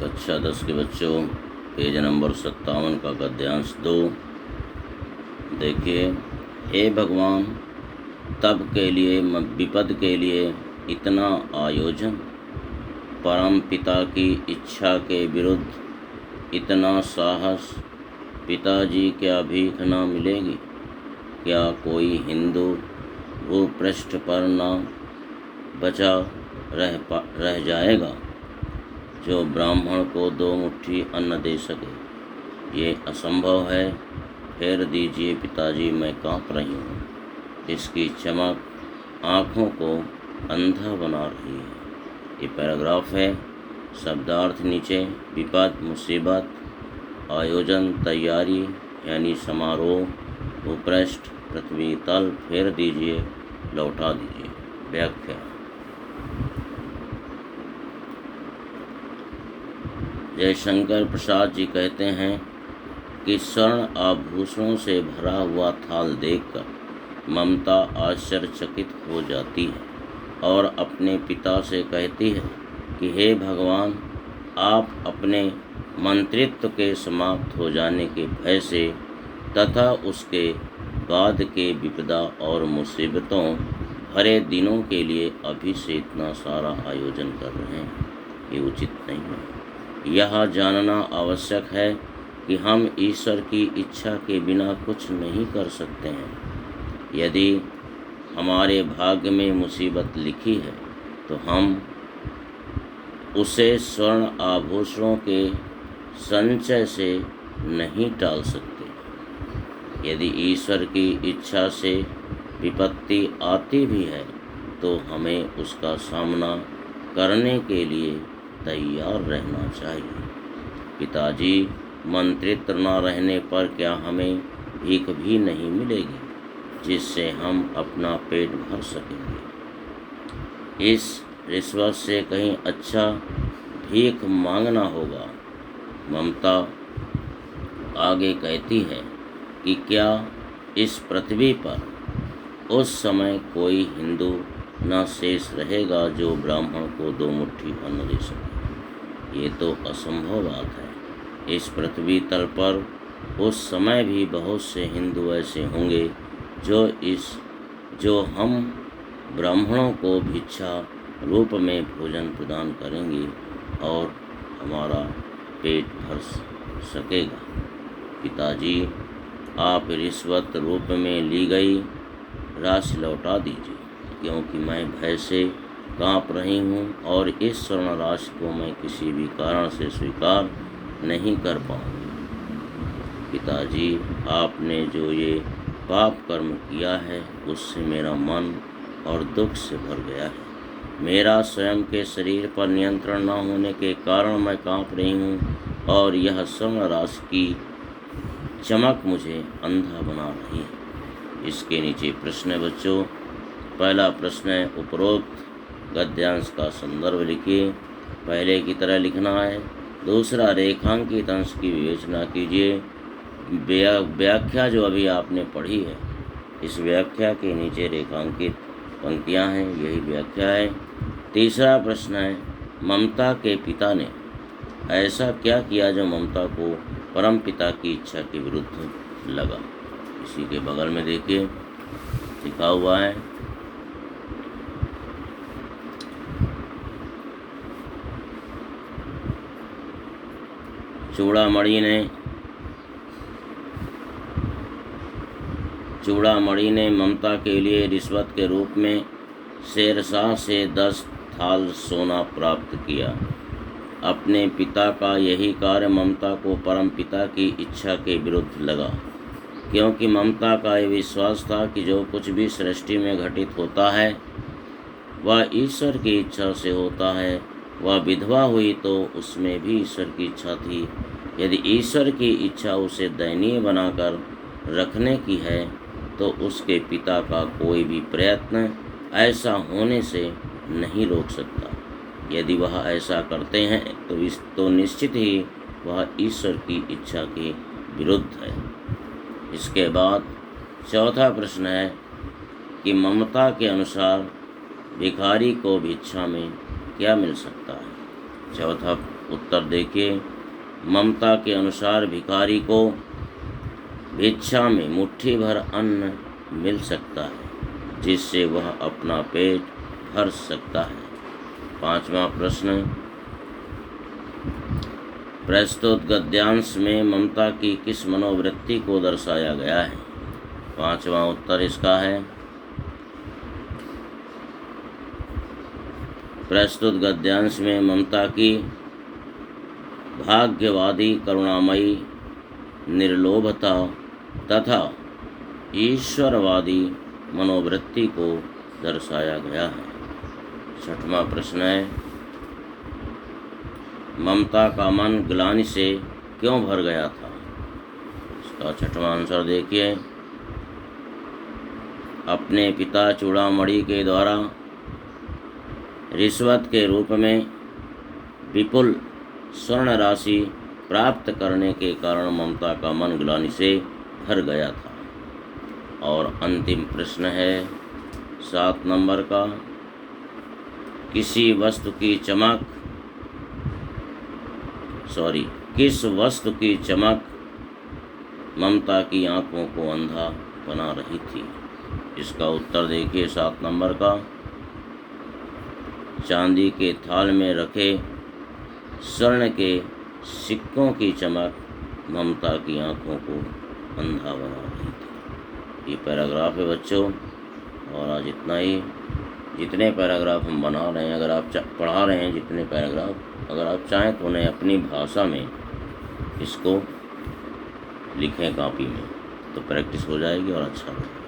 कक्षा 10 के बच्चों, पेज नंबर 57 का गद्यांश 2। देखिए, हे भगवान, तप के लिए विपद के लिए इतना आयोजन, परम पिता की इच्छा के विरुद्ध इतना साहस, पिताजी क्या भीख न मिलेगी? क्या कोई हिंदू भूपृष्ठ पर न बचा रह जाएगा जो ब्राह्मण को 2 मुट्ठी अन्न दे सके? ये असंभव है। फेर दीजिए पिताजी, मैं काँप रही हूँ। इसकी चमक आँखों को अंधा बना रही है। ये पैराग्राफ है। शब्दार्थ नीचे। विपद, मुसीबत, आयोजन, तैयारी यानी समारोह, भूपृष्ठ, पृथ्वी तल, फेर दीजिए, लौटा दीजिए। व्याख्या। जयशंकर प्रसाद जी कहते हैं कि स्वर्ण आभूषणों से भरा हुआ थाल देखकर ममता आश्चर्यचकित हो जाती है और अपने पिता से कहती है कि हे भगवान, आप अपने मंत्रित्व के समाप्त हो जाने के भय से तथा उसके बाद के विपदा और मुसीबतों भरे दिनों के लिए अभी से इतना सारा आयोजन कर रहे हैं। ये उचित नहीं है। यह जानना आवश्यक है कि हम ईश्वर की इच्छा के बिना कुछ नहीं कर सकते हैं। यदि हमारे भाग्य में मुसीबत लिखी है तो हम उसे स्वर्ण आभूषणों के संचय से नहीं टाल सकते। यदि ईश्वर की इच्छा से विपत्ति आती भी है तो हमें उसका सामना करने के लिए तैयार रहना चाहिए। पिताजी, मंत्रित्व न रहने पर क्या हमें भीख भी नहीं मिलेगी जिससे हम अपना पेट भर सकेंगे? इस रिश्वत से कहीं अच्छा भीख मांगना होगा। ममता आगे कहती है कि क्या इस पृथ्वी पर उस समय कोई हिंदू न शेष रहेगा जो ब्राह्मण को 2 मुट्ठी अन्न दे सके? ये तो असंभव बात है। इस पृथ्वी तल पर उस समय भी बहुत से हिंदू ऐसे होंगे जो हम ब्राह्मणों को भिक्षा रूप में भोजन प्रदान करेंगे और हमारा पेट भर सकेगा। पिताजी, आप रिश्वत रूप में ली गई राशि लौटा दीजिए, क्योंकि मैं भय से काँप रही हूँ और इस स्वर्ण राशि को मैं किसी भी कारण से स्वीकार नहीं कर पाऊँगी। पिताजी, आपने जो ये पाप कर्म किया है उससे मेरा मन और दुख से भर गया है। मेरा स्वयं के शरीर पर नियंत्रण न होने के कारण मैं काँप रही हूँ और यह स्वर्ण राशि की चमक मुझे अंधा बना रही है। इसके नीचे प्रश्न है बच्चों। पहला प्रश्न है, उपरोक्त गद्यांश का संदर्भ लिखिए। पहले की तरह लिखना है। दूसरा, रेखांकित अंश की विवेचना कीजिए। व्याख्या जो अभी आपने पढ़ी है, इस व्याख्या के नीचे रेखांकित पंक्तियां हैं, यही व्याख्या है। तीसरा प्रश्न है, ममता के पिता ने ऐसा क्या किया जो ममता को परम पिता की इच्छा के विरुद्ध लगा? इसी के बगल में देखिए लिखा हुआ है, चूड़ामणि ने ममता के लिए रिश्वत के रूप में शेरशाह से 10 थाल सोना प्राप्त किया। अपने पिता का यही कार्य ममता को परम पिता की इच्छा के विरुद्ध लगा, क्योंकि ममता का ये विश्वास था कि जो कुछ भी सृष्टि में घटित होता है वह ईश्वर की इच्छा से होता है। वह विधवा हुई तो उसमें भी ईश्वर की इच्छा थी। यदि ईश्वर की इच्छा उसे दयनीय बनाकर रखने की है तो उसके पिता का कोई भी प्रयत्न ऐसा होने से नहीं रोक सकता। यदि वह ऐसा करते हैं तो निश्चित ही वह ईश्वर की इच्छा के विरुद्ध है। इसके बाद चौथा प्रश्न है कि ममता के अनुसार भिखारी को भिक्षा में क्या मिल सकता है? चौथा उत्तर देखिए, ममता के अनुसार भिखारी को भिक्षा में मुट्ठी भर अन्न मिल सकता है जिससे वह अपना पेट भर सकता है। 5वां प्रश्न, प्रस्तुत गद्यांश में ममता की किस मनोवृत्ति को दर्शाया गया है? 5वां उत्तर इसका है, प्रस्तुत गद्यांश में ममता की भाग्यवादी, करुणामयी, निर्लोभता तथा ईश्वरवादी मनोवृत्ति को दर्शाया गया है। 6वां प्रश्न है, ममता का मन ग्लानि से क्यों भर गया था? इसका 6वां आंसर देखिए, अपने पिता चूड़ामणि के द्वारा रिश्वत के रूप में विपुल स्वर्ण राशि प्राप्त करने के कारण ममता का मन ग्लानि से भर गया था। और अंतिम प्रश्न है 7 नंबर का, किस वस्तु की चमक ममता की आंखों को अंधा बना रही थी? इसका उत्तर देखिए 7 नंबर का, चांदी के थाल में रखे स्वर्ण के सिक्कों की चमक ममता की आंखों को अंधा बना रही थी। ये पैराग्राफ है बच्चों, और आज इतना ही। जितने पैराग्राफ हम बना रहे हैं, अगर आप पढ़ा रहे हैं जितने पैराग्राफ, अगर आप चाहें तो उन्हें अपनी भाषा में इसको लिखें कॉपी में, तो प्रैक्टिस हो जाएगी और अच्छा होगा।